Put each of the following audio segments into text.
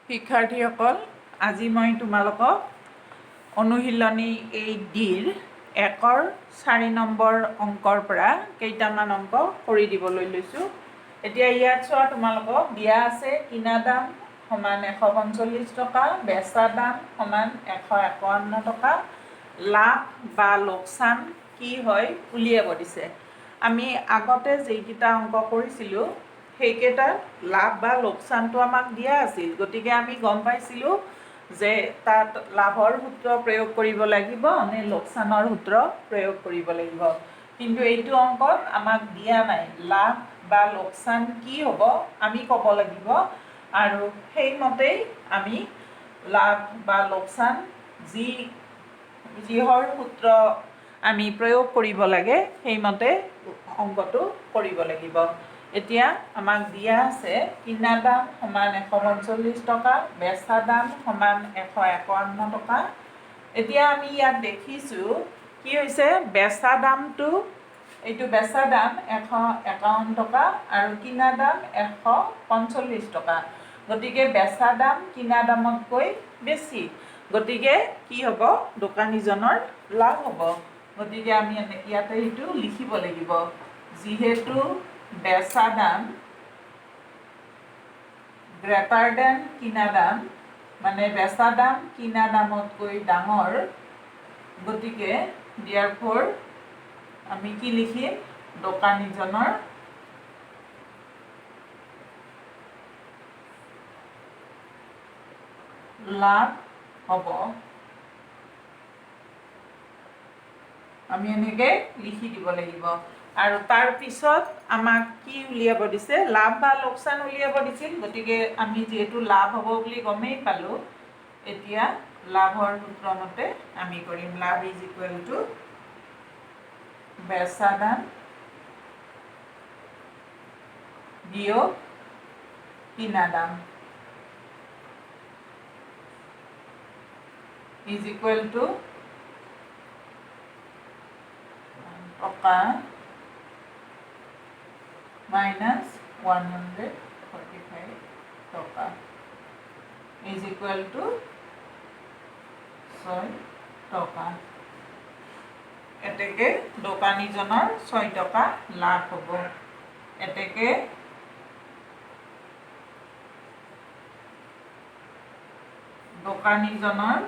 শিক্ষাৰ্থীসকল, আজি মই তোমালোকক অনুশীলনী 8Dৰ 1ৰ 4 নম্বৰ অংকৰ পৰা কেইটামান অংক কৰি দিবলৈ লৈছোঁ। এতিয়া ইয়াত চোৱা, তোমালোকক দিয়া আছে কিনা দাম সমান 145 টকা, বেচা দাম সমান 151 টকা, লাভ বা লোকচান কি হয় উলিয়াব দিছে। আমি আগতে যিকেইটা অংক কৰিছিলোঁ সেইকেইটাত লাভ বা লোকচানটো আমাক দিয়া আছিল, গতিকে আমি গম পাইছিলোঁ যে তাত লাভৰ সূত্ৰ প্ৰয়োগ কৰিব লাগিব নে লোকচানৰ সূত্ৰ প্ৰয়োগ কৰিব লাগিব। কিন্তু এইটো অংকত আমাক দিয়া নাই, লাভ বা লোকচান কি হ'ব আমি ক'ব লাগিব, আৰু সেইমতেই আমি লাভ বা লোকচান যিহৰ সূত্ৰ আমি প্ৰয়োগ কৰিব লাগে সেইমতে অংকটো কৰিব লাগিব। এতিয়া আমাক দিয়া আছে কিনা দাম সমান 145 টকা, বেচা দাম সমান 151 টকা। এতিয়া আমি ইয়াত দেখিছোঁ কি হৈছে, বেচা দামটো, এইটো বেচা দাম 151 টকা আৰু কিনা দাম 145 টকা। গতিকে বেচা দাম কিনা দামতকৈ বেছি, গতিকে কি হ'ব, দোকানীজনৰ লাভ হ'ব। গতিকে আমি ইয়াতে সেইটো লিখিব লাগিব, যিহেতু বেচা দাম গ্ৰেটাৰ দেন কিনা দাম, মানে বেচা দাম কিনা দামতকৈ ডাঙৰ, গতিকে therefore আমি কি লিখিম, দোকানীজনৰ লাভ হ'ব। আমি এনেকৈ লিখি দিব লাগিব। আৰু তাৰ পিছত আমাক কি উলিয়াব দিছে, লাভ বা লোকচান উলিয়াব দিছিল। গতিকে আমি যিহেতু লাভ হ'ব বুলি গমেই পালোঁ, এতিয়া লাভৰ সূত্ৰ মতে আমি কৰিম। লাভ ইজ ইকুৱেল টু বেচা দাম বিয়োগ কিনা দাম ইজ ইকুৱেল টু টকা মাইনাছ 145 টকা ইজ ইকুৱেল টু 6 টকা। এতেকে দোকানীজনৰ 6 টকা লাভ হ'ব। এতেকে দোকানীজনৰ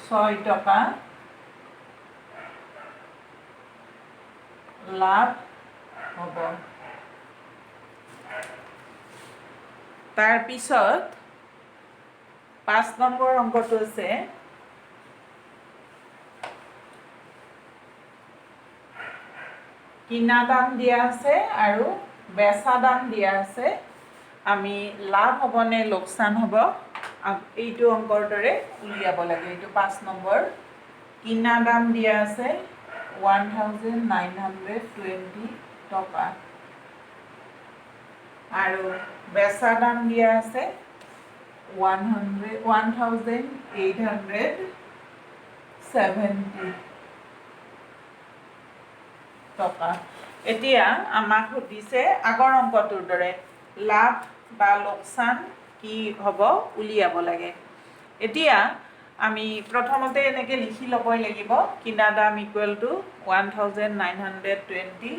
6 টকা লাভ হ'ব। তাৰপিছত 5 নম্বৰ অংকটো আছে কিনা দাম দিয়া আছে আৰু বেচা দাম দিয়া আছে। আমি লাভ হ'ব নে লোকচান হ'ব এইটো অংকৰ দৰে উলিয়াব লাগে। এইটো 5 নম্বৰ। কিনা দাম দিয়া আছে 1920 টকা আৰু বেচা দাম দিয়া আছে 1870 টকা। এতিয়া আমাক সুধিছে আগৰ অংকটোৰ দৰে লাভ বা লোকচান কি হ'ব উলিয়াব লাগে। এতিয়া আমি প্ৰথমতে এনেকৈ লিখি ল'বই লাগিব, কিনা দাম ইকুৱেল টু 1920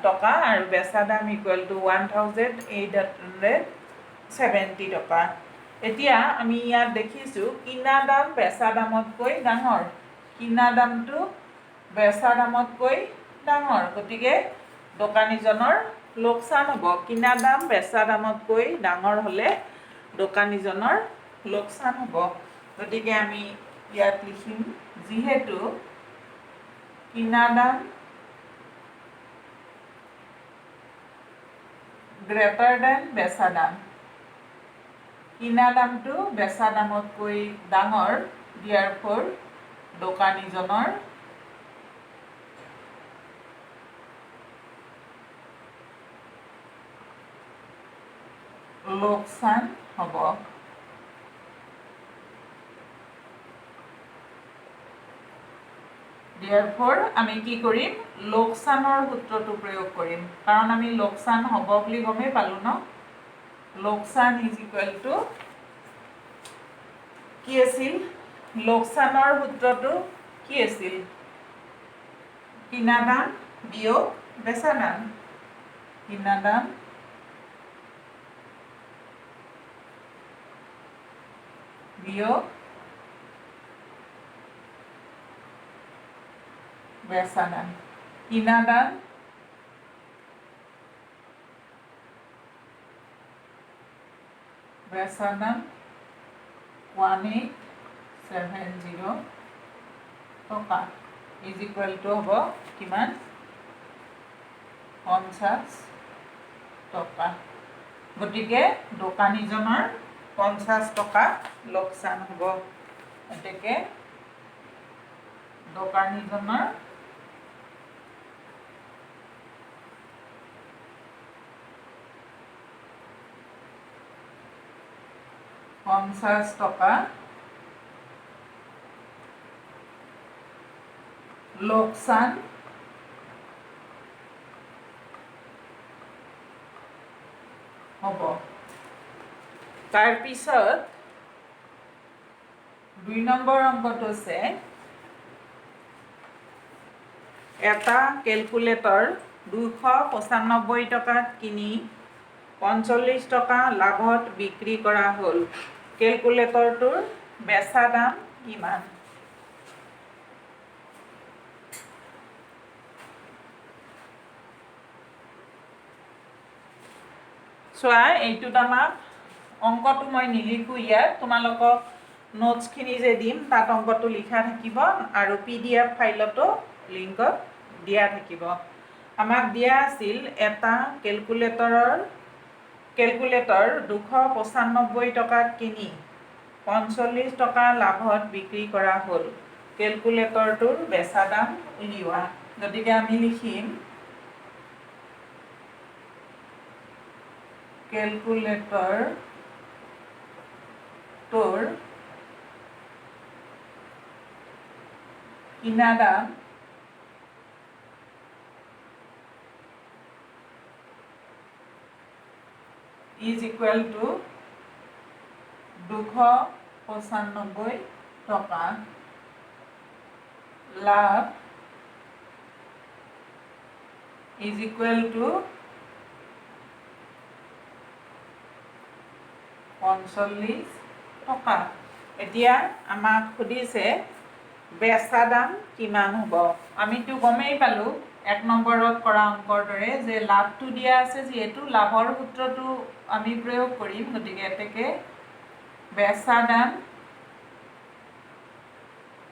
টকা আৰু বেচা দাম ইকুৱেল টু 1870 টকা। এতিয়া আমি ইয়াত দেখিছোঁ কিনা দাম বেচা দামতকৈ ডাঙৰ, কিনা দামটো বেচা দামতকৈ ডাঙৰ, গতিকে দোকানীজনৰ লোকচান হ'ব। কিনা দাম বেচা দামতকৈ ডাঙৰ হ'লে দোকানীজনৰ লোকচান হ'ব। গতিকে আমি ইয়াত লিখিম, যিহেতু কিনা দাম গ্ৰেটাৰ দেন বেচা দাম, কিনা দামটো বেচা দামতকৈ ডাঙৰ, therefore দোকানীজনৰ লোকচান হ'ব। therefore আমি কি কৰিম, লোকচানৰ সূত্ৰটো প্ৰয়োগ কৰিম, কাৰণ আমি লোকচান হ'ব বুলি গমেই পালোঁ ন। লোকচান ইজ ইকুৱেল টু কি আছিল লোকচানৰ সূত্ৰটো কি আছিল কিনা দাম বিয়োগ বেচা দাম কিনা দাম বিয়োগ বেচা দাম কিনা দাম বেচা দাম 1870 টকা ইজ ইকুৱেল টু হ'ব কিমান 50 টকা গতিকে দোকানীজনৰ 50 টকা লোকচান হ'ব গতিকে দোকানীজনৰ পঞ্চাছ টকা লোকচান হ'ব তাৰপিছত 2 নম্বৰ অংকটো আছে এটা কেলকুলেটৰ 295 টকাত কিনি 45 টকা লাভত বিক্ৰী কৰা হ'ল কেলকুলেটৰটোৰ বেচা দাম কিমান চোৱা এইটোত আমাক অংকটো মই নিলিখোঁ ইয়াত তোমালোকক নোটছখিনি যে দিম তাত অংকটো লিখা থাকিব আৰু PDF ফাইলতো লিংকত দিয়া থাকিব আমাক দিয়া আছিল এটা কেলকুলেটৰ 295 টকাত কিনি 45 টকা লাভত বিক্ৰী কৰা হ'ল কেলকুলেটৰটোৰ বেচা দাম উলিওৱা গতিকে আমি লিখিম কেলকুলেটৰটোৰ কিনা দাম ইজ ইকুৱেল টু 295 টকা লাভ ইজ ইকুৱেল টু 45 টকা এতিয়া আমাক সুধিছে বেচা দাম কিমান হ'ব আমিতো গমেই পালোঁ 1 নম্বৰত কৰা অংকৰ দৰে যে লাভটো দিয়া আছে যিহেতু লাভৰ সূত্ৰটো আমি প্ৰয়োগ কৰিম গতিকে এতেকে বেচা দাম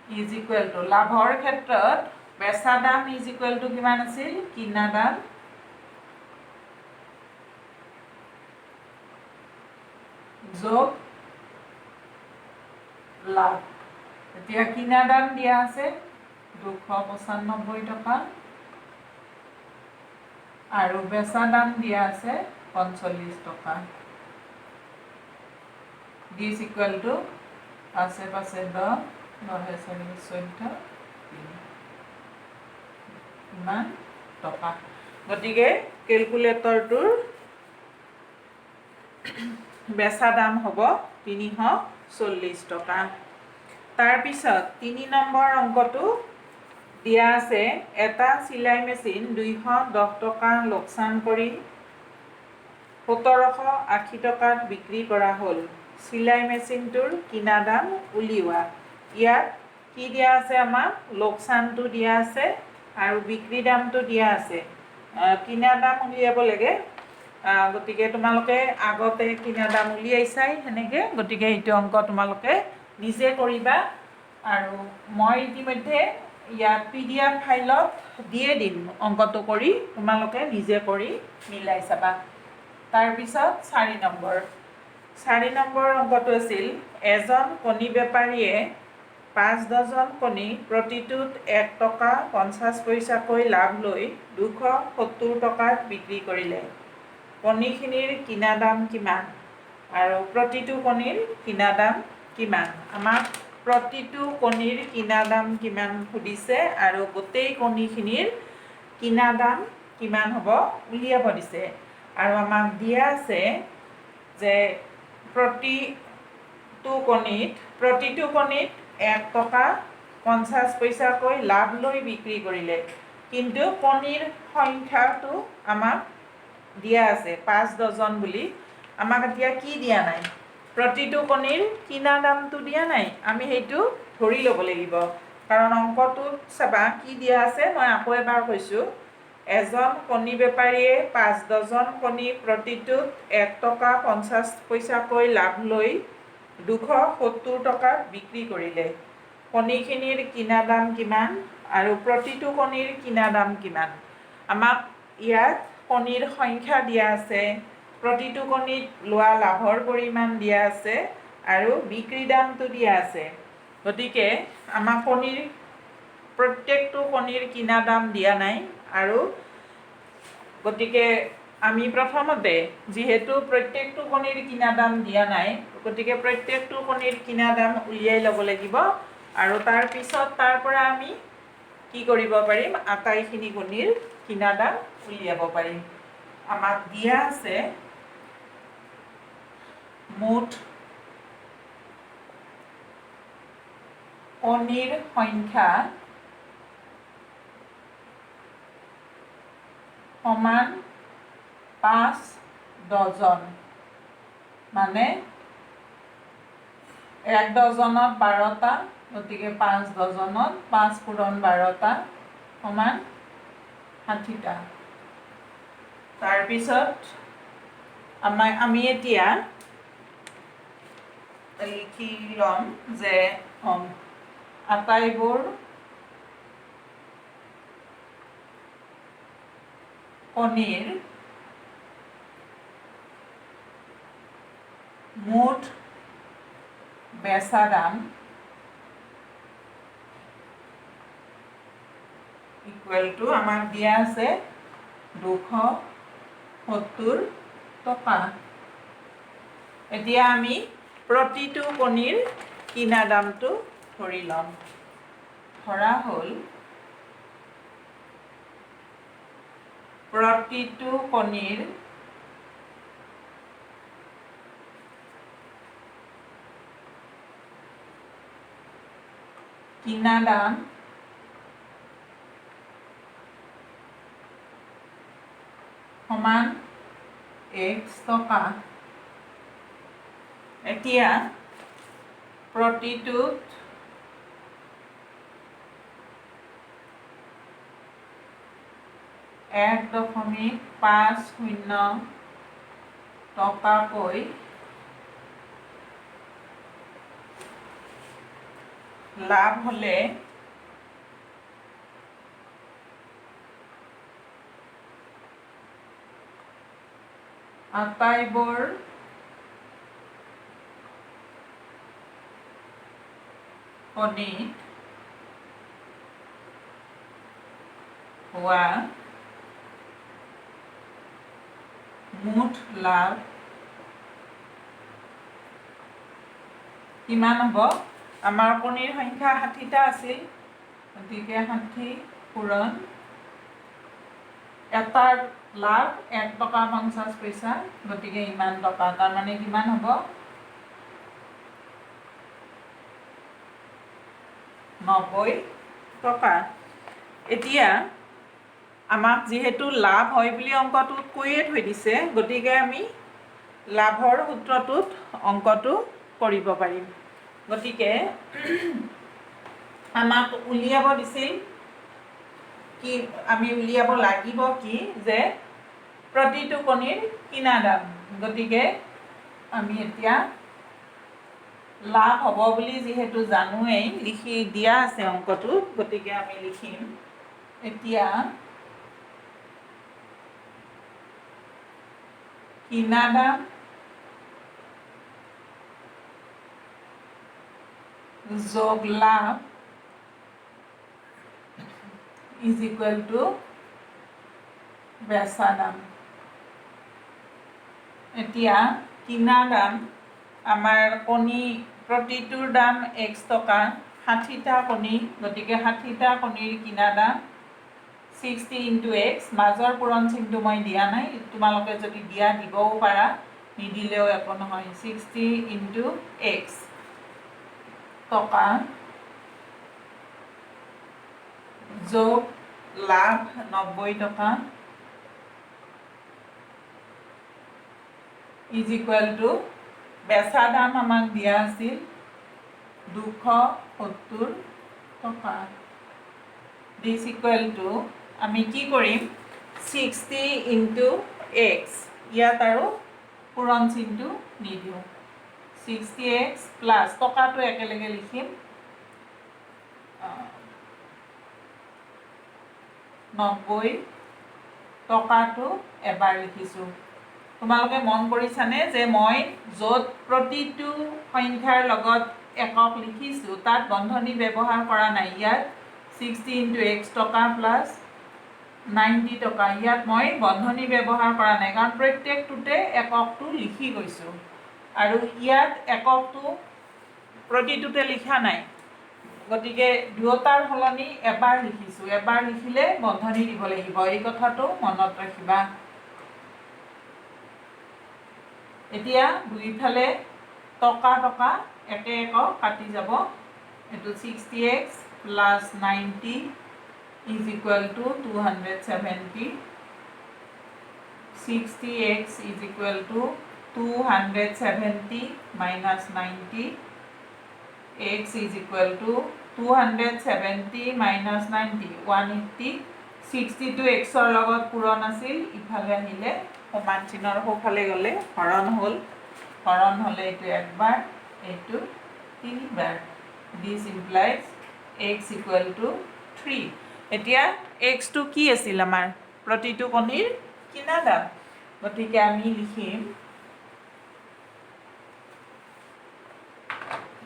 ইজ ইকুৱেল টু লাভৰ ক্ষেত্ৰত বেচা দাম ইজ ইকুৱেল টু কিমান আছিল কিনা দাম যোগ লাভ এতিয়া কিনা দাম দিয়া আছে 295 টকা আৰু বেচা দাম দিয়া আছে 45 টকা দিস ইকুৱেল টু পাঁচে 10 9 14 ইমান টকা গতিকে কেলকুলেটৰটোৰ বেচা দাম হ'ব 340 টকা তাৰপিছত 3 নম্বৰ অংকটো দিয়া আছে এটা চিলাই মেচিন 210 টকা লোকচান কৰি 1780 টকাত বিক্ৰী কৰা হ'ল চিলাই মেচিনটোৰ কিনা দাম উলিওৱা ইয়াত কি দিয়া আছে আমাক লোকচানটো দিয়া আছে আৰু বিক্ৰী দামটো দিয়া আছে কিনা দাম উলিয়াব লাগে গতিকে তোমালোকে আগতে কিনা দাম উলিয়াইছাই সেনেকে গতিকে এইটো অংক তোমালোকে নিজে কৰিবা আৰু মই ইতিমধ্যে ইয়াত PDF ফাইলত দিয়ে দিম অংকটো কৰি তোমালোকে নিজে কৰি মিলাই চাবা তাৰপিছত 4 নম্বৰ অংকটো আছিল এজন কণী বেপাৰীয়ে 5 ডজন কণী প্ৰতিটোত 1 টকা 50 পইচাকৈ লাভ লৈ 270 টকাত বিক্ৰী কৰিলে কণীখিনিৰ কিনা দাম কিমান আৰু প্ৰতিটো কণীৰ কিনা দাম কিমান আমাক প্ৰতিটো কণীৰ কিনা দাম কিমান সুধিছে আৰু গোটেই কণীখিনিৰ কিনা দাম কিমান হ'ব উলিয়াব দিছে আৰু আমাক দিয়া আছে যে প্ৰতিটো কণীত 1 টকা 50 পইচাকৈ লাভ লৈ বিক্ৰী কৰিলে। কিন্তু কণীৰ সংখ্যাটো আমাক দিয়া আছে 5 ডজন বুলি। আমাক এতিয়া কি দিয়া নাই? প্ৰতিটো কণীৰ কিনা দামটো দিয়া নাই। আমি সেইটো ধৰি ল'ব লাগিব, কাৰণ অংকটোত চাবা কি দিয়া আছে। মই আকৌ এবাৰ কৈছোঁ, এজন কণী বেপাৰীয়ে 5 ডজন কণী প্ৰতিটোত 1 টকা 50 পইচাকৈ লাভ লৈ 270 টকাত বিক্ৰী কৰিলে। কণীখিনিৰ কিনা দাম কিমান আৰু প্ৰতিটো কণীৰ কিনা দাম কিমান? আমাক ইয়াত কণীৰ সংখ্যা দিয়া আছে, প্ৰতিটো কণীত লোৱা লাভৰ পৰিমাণ দিয়া আছে আৰু বিক্ৰী দামটো দিয়া আছে। গতিকে আমাক প্ৰত্যেকটো কণীৰ কিনা দাম দিয়া নাই। আৰু গতিকে আমি প্ৰথমতে যিহেতু প্ৰত্যেকটো কণীৰ কিনা দাম দিয়া নাই, গতিকে প্ৰত্যেকটো কণীৰ কিনা দাম উলিয়াই ল'ব লাগিব। আৰু তাৰপিছত তাৰ পৰা আমি কি কৰিব পাৰিম? আটাইখিনি কণীৰ কিনা দাম উলিয়াব পাৰিম। আমাক দিয়া আছে মুঠ কণীৰ সংখ্যা সমান 5 ডজন, মানে 1 ডজনত 12টা, গতিকে 5 ডজনত 5 পূৰণ 12টা সমান 60টা। তাৰপিছত আমি এতিয়া লিখি ল'ম যে আটাইবোৰ কণীৰ মুঠ বেচা দাম ইকুৱেল টু আমাক দিয়া আছে 270 টকা। এতিয়া আমি প্ৰতিটো কণীৰ কিনা দামটো ধৰি ল'ম। ধৰা হ'ল প্ৰতিটো কণীৰ কিনা দাম সমান X টকা। এতিয়া প্ৰতিটোত 1.50 টকাকৈ লাভ হ'লে আটাইবোৰ কণীত হোৱা মুঠ লাভ কিমান হ'ব? আমাৰ কণীৰ সংখ্যা 60টা আছিল, গতিকে 60 পূৰণ এটাৰ লাভ 1 টকা 50 পইচা, গতিকে ইমান টকা। তাৰমানে কিমান হ'ব? 90 টকা। এতিয়া আমাক যিহেতু লাভ হয় বুলি অংকটোত কৈয়ে থৈ দিছে, গতিকে আমি লাভৰ সূত্ৰটোত অংকটো কৰিব পাৰিম। গতিকে আমাক উলিয়াব দিছিল কি? আমি উলিয়াব লাগিব কি? যে প্ৰতিটো কণীৰ কিনা দাম। গতিকে আমি এতিয়া লাভ হ'ব বুলি যিহেতু জানোৱেই, লিখি দিয়া আছে অংকটোত, গতিকে আমি লিখিম এতিয়া কিনা দাম যোগ লাভ ইজ ইকুৱেল টু বেচা দাম। এতিয়া কিনা দাম আমাৰ কণী প্ৰতিটোৰ দাম X টকা, 60টা কণী, গতিকে 60টা কণীৰ কিনা দাম 60 × X। মাজৰ পূৰণ চিনটো মই দিয়া নাই, তোমালোকে যদি দিয়া দিবও পাৰা। নিদিলেও একো নহয় 60 ইনটু এক্স টকা যোগ লাভ 90 টকা ইজ ইকুৱেল টু বেচা দাম আমাক দিয়া আছিল 270 টকা দিছ ইকুৱেল টু আমি কি কৰিম 60 ইনটু এক্স ইয়াত আৰু পূৰণ চিনটো নিদিওঁ 60x প্লাছ টকাটো একেলগে লিখিম 90 টকাটো এবাৰ লিখিছোঁ তোমালোকে মন কৰিছানে যে মই য'ত প্ৰতিটো সংখ্যাৰ লগত একক লিখিছোঁ তাত বন্ধনী ব্যৱহাৰ কৰা নাই ইয়াত 60 ইনটু এক্স টকা প্লাছ 90 টকা ইয়াত মই বন্ধনী ব্যৱহাৰ কৰা নাই কাৰণ প্ৰত্যেকটোতে এককটো লিখি গৈছোঁ আৰু ইয়াত এককটো প্ৰতিটোতে লিখা নাই গতিকে দুয়োটাৰ সলনি এবাৰ লিখিছোঁ এবাৰ লিখিলে বন্ধনী দিব লাগিব এই কথাটো মনত ৰাখিবা এতিয়া দুইফালে টকা টকা একে একক কাটি যাব এইটো 60x plus 90 is equal to 270 60x is equal to 270 minus 90 x is equal to 270 minus 90 180 60 to x ৰ লগত পূৰণ আছিল ইফালে আহিলে সমান চিনৰ সোঁফালে গ'লে হৰণ হ'ল হৰণ হ'লে এইটো একবাৰ এইটো তিনিবাৰ দিছ ইমপ্লাইজ x equal to 3 এতিয়া এক্সটো কি আছিল আমাৰ প্ৰতিটো কণীৰ কিনা দাম গতিকে আমি লিখিম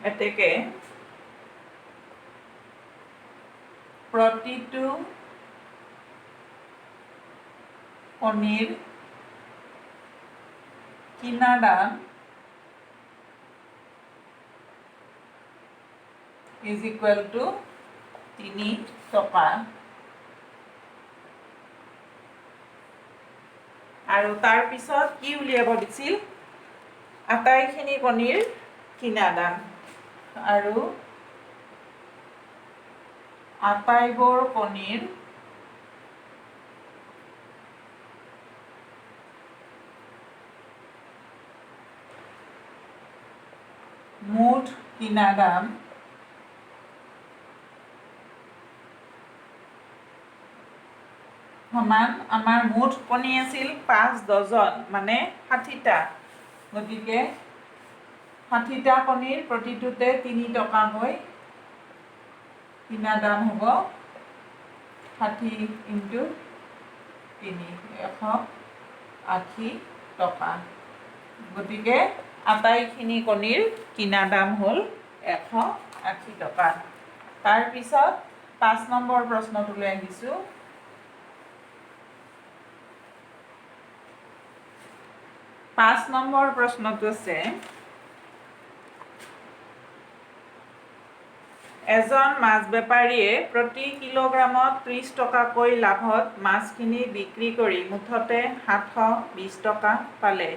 এতেকে প্ৰতিটো কণীৰ কিনা দাম is equal to 3 টকা আৰু তাৰ পিছত কি উলিয়াব দিছিল আটাইখিনি কণীৰ কিনা দাম আৰু আটাইবোৰ কণীৰ মুঠ কিনা দাম সমান আমাৰ মুঠ কণী আছিল 5 ডজন মানে 60টা গতিকে 60টা কণীৰ প্ৰতিটোতে 3 টকাকৈ কিনা দাম হ'ব 60 ইনটু 3 180 টকা গতিকে আটাইখিনি কণীৰ কিনা দাম হ'ল 180 টকা তাৰপিছত 5 নম্বৰ প্ৰশ্নটোলৈ আহিছোঁ 5 নম্বৰ প্ৰশ্নটো আছে এজন মাছ বেপাৰীয়ে প্ৰতি কিলোগ্ৰামত 30 টকাকৈ লাভত মাছখিনি বিক্ৰী কৰি মুঠতে 720 টকা পালে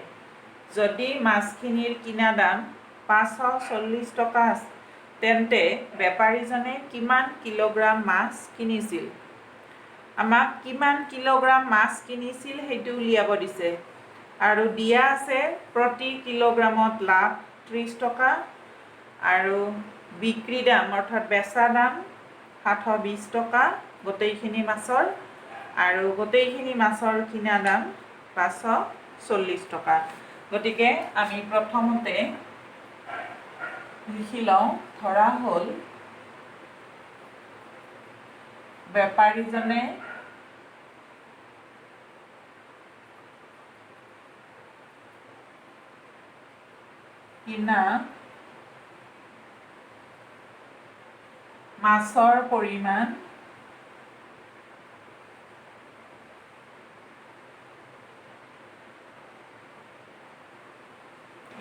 যদি মাছখিনিৰ কিনা দাম 540 টকা তেন্তে বেপাৰীজনে কিমান কিলোগ্ৰাম মাছ কিনিছিল আমাক কিমান কিলোগ্ৰাম মাছ কিনিছিল সেইটো উলিয়াব দিছে আৰু দিয়া আছে প্ৰতি কিলোগ্ৰামত লাভ 30 টকা আৰু বিক্ৰী দাম অৰ্থাৎ বেচা দাম 720 টকা গোটেইখিনি মাছৰ আৰু গোটেইখিনি মাছৰ কিনা দাম 540 টকা গতিকে আমি প্ৰথমতে লিখি লওঁ ধৰা হ'ল বেপাৰীজনে কিনা মাছৰ পৰিমাণ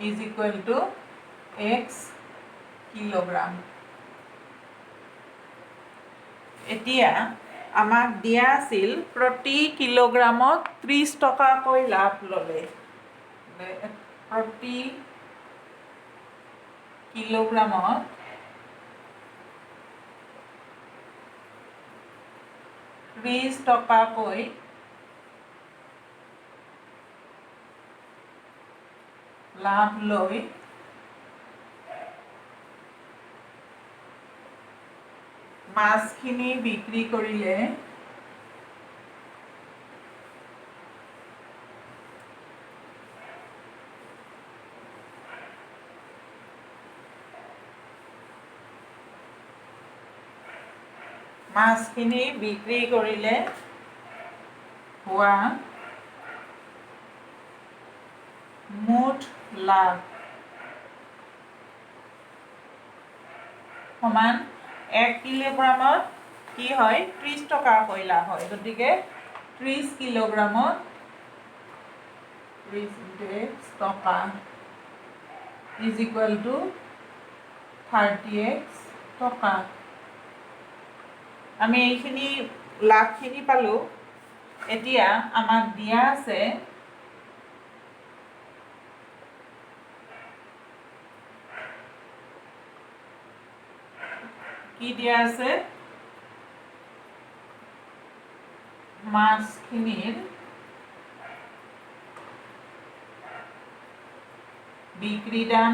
is equal to x kilogram এতিয়া আমাক দিয়া আছিল প্ৰতি কিলোগ্ৰামত 30 টকাকৈ লাভ ল'লে প্ৰতি কিলোগ্ৰামত ত্ৰিছ টকাকৈ লাভ লৈ মাছখিনি বিক্ৰী কৰিলে হোৱা মুঠ লাভ সমান 1 কিলোগ্ৰামত কি হয় 30 টকাকৈ লাভ হয় গতিকে 30 কিলোগ্ৰামত 30 টকা is equal to 30x টকা আমি এইখিনি লাভখিনি পালো এতিয়া আমাক দিয়া আছে কি দিয়া আছে মাছখিনিৰ বিক্ৰী দাম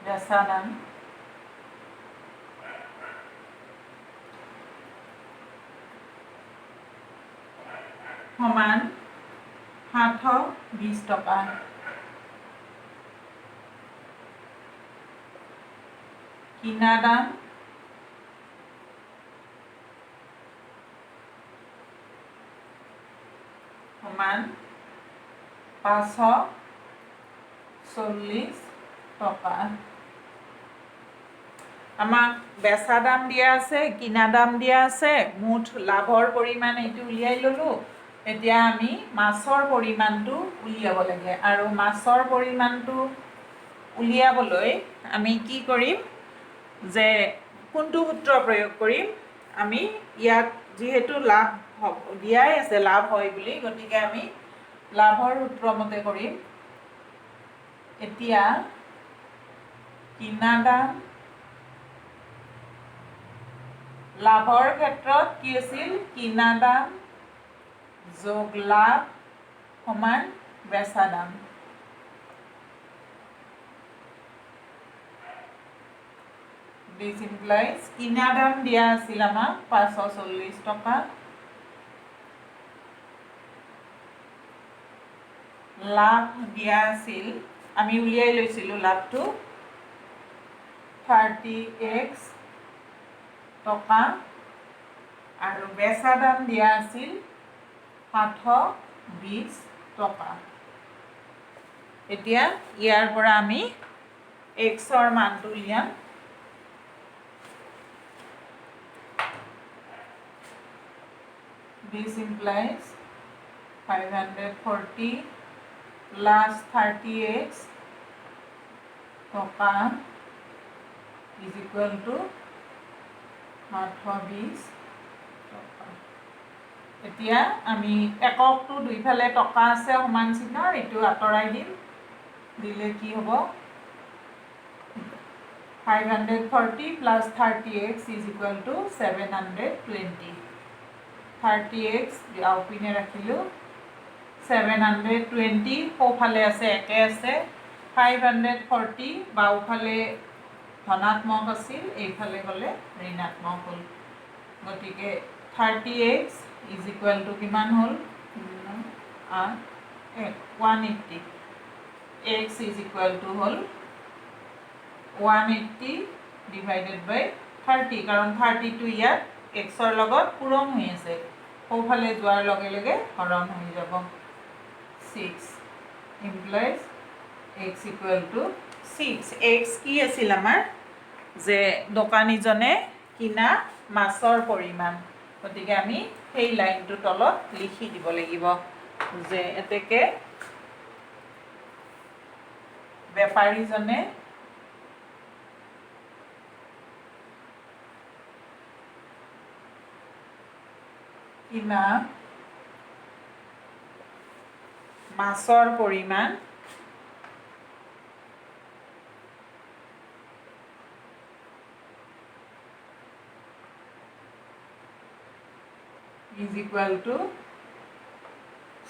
বেচা দাম সমান 720 টকা কিনা দাম সমান 540 টকা আমাক বেচা দাম দিয়া আছে কিনা দাম দিয়া আছে মুঠ লাভৰ পৰিমাণ এইটো উলিয়াই ললো এতিয়া আমি মাছৰ পৰিমাণটো উলিয়াব লাগে আৰু মাছৰ পৰিমাণটো উলিয়াবলৈ আমি কি কৰিম যে কোনটো সূত্ৰ প্ৰয়োগ কৰিম আমি ইয়াত যিহেতু লাভ দিয়াই আছে লাভ হয় বুলি গতিকে আমি লাভৰ সূত্ৰ মতে কৰিম এতিয়া কিনা দাম লাভৰ ক্ষেত্ৰত কি আছিল কিনা দাম যোগ লাভ সমান বেচা দাম This implies কিনা দাম দিয়া আছিল আমাক 540 টকা লাভ দিয়া আছিল আমি উলিয়াই লৈছিলো লাভটো 30x টকা আৰু বেচা দাম দিয়া আছিল 720 টকা এতিয়া ইয়াৰ পৰা আমি xৰ মানটো উলিয়াম This implies 540 plus 30x টকা is equal to 720 টকা এতিয়া আমি এককটো দুইফালে টকা আছে সমান চিহ্ন এইটো আঁতৰাই দিম দিলে কি হ'ব 540 plus 30x is equal to 720 30x আউপিনে ৰাখিলোঁ 720 সোঁফালে আছে একে আছে 540 বাওঁফালে ধনাত্মক আছিল এইফালে গ'লে ঋণাত্মক হ'ল গতিকে 30x is equal to কিমান হ'ল 180 x is equal to হ'ল 180 divided by 30 কাৰণ 30 টো ইয়াত xৰ লগত পূৰণ হৈ আছে সোঁফালে যোৱাৰ লগে লগে হৰণ হৈ যাব 6 implies x equal to 6 x কি আছিল আমাৰ যে দোকানীজনে কিনা মাছৰ পৰিমাণ গতিকে আমি সেই লাইনটো তলত লিখি দিব লাগিব যে এতেকে বেপাৰীজনে কিনা মাছৰ পৰিমাণ is equal to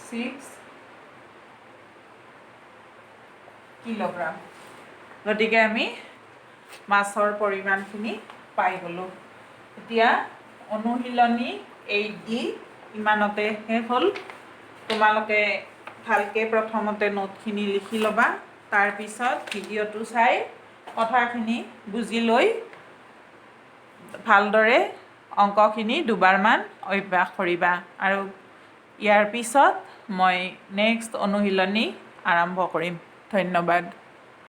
6 কিলোগ্ৰাম। গতিকে আমি মাছৰ পৰিমাণখিনি পাই গ'লোঁ। এতিয়া অনুশীলনী 8D ইমানতে শেষ হ'ল। তোমালোকে ভালকৈ প্ৰথমতে নোটখিনি লিখি ল'বা, তাৰপিছত ভিডিঅ'টো চাই কথাখিনি বুজি লৈ ভালদৰে অংকখিনি দুবাৰমান অভ্যাস কৰিবা, আৰু ইয়াৰ পিছত মই নেক্সট অনুশীলনী আৰম্ভ কৰিম। ধন্যবাদ।